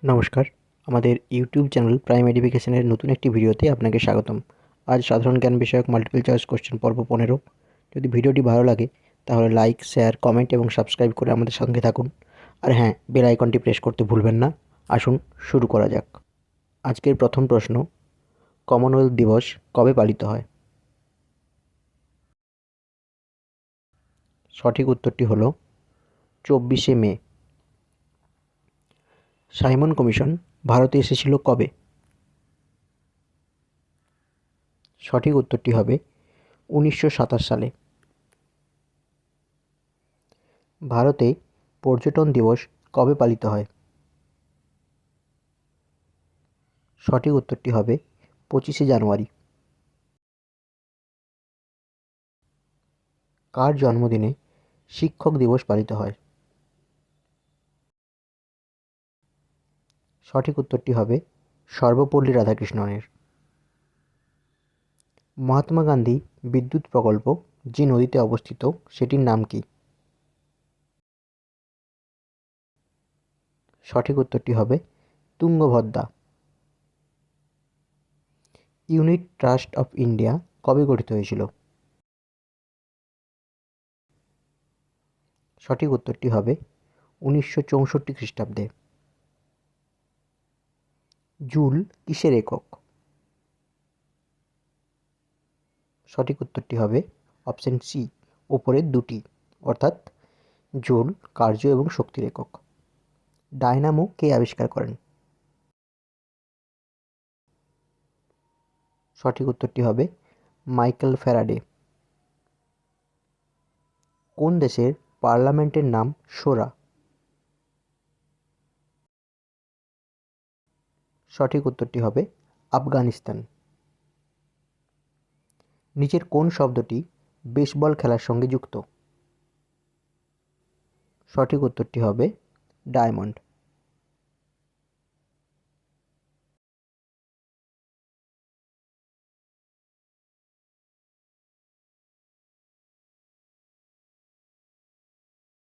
নমস্কার, আমাদের YouTube channel prime এডুকেশনের নতুন একটি ভিডিওতে আপনাকে স্বাগতম। আজ সাধারণ জ্ঞান বিষয়ক মাল্টিপল চয়েস কোশ্চেন পর্ব 15। যদি ভিডিওটি ভালো লাগে তাহলে লাইক, শেয়ার, কমেন্ট এবং সাবস্ক্রাইব করে আমাদের সঙ্গে থাকুন। আর হ্যাঁ, বেল আইকনটি প্রেস করতে ভুলবেন না। আসুন শুরু করা যাক। আজকের প্রথম প্রশ্ন, কমনওয়েলথ দিবস কবে পালিত হয়? সঠিক উত্তরটি হলো 24শে মে। সাইমন কমিশন ভারতে এসেছিল কবে? সঠিক উত্তরটি হবে 1927 সালে। ভারতে পর্যটন দিবস কবে পালিত হয়? সঠিক উত্তরটি হবে 25শে জানুয়ারি। কার জন্মদিনে শিক্ষক দিবস পালিত হয়? সঠিক উত্তরটি হবে সর্বপল্লী রাধাকৃষ্ণনের। মহাত্মা গান্ধী বিদ্যুৎ প্রকল্প যে নদীতে অবস্থিত সেটির নাম কি? সঠিক উত্তরটি হবে Tungabhadra. Unit trust of India কবে গঠিত হয়েছিল? সঠিক উত্তরটি হবে 1964 খ্রিস্টাব্দে। জুল কিসের একক? সঠিক উত্তরটি হবে অপশন সি, ওপরের দুটি, অর্থাৎ জুল কার্য এবং শক্তির একক। ডায়নামো কে আবিষ্কার করেন? সঠিক উত্তরটি হবে মাইকেল ফ্যারাডে। কোন দেশের পার্লামেন্টের নাম শোরা? সঠিক উত্তরটি হবে আফগানিস্তান। নিচের কোন শব্দটি বেসবল খেলার সঙ্গে যুক্ত? সঠিক উত্তরটি হবে ডায়মন্ড।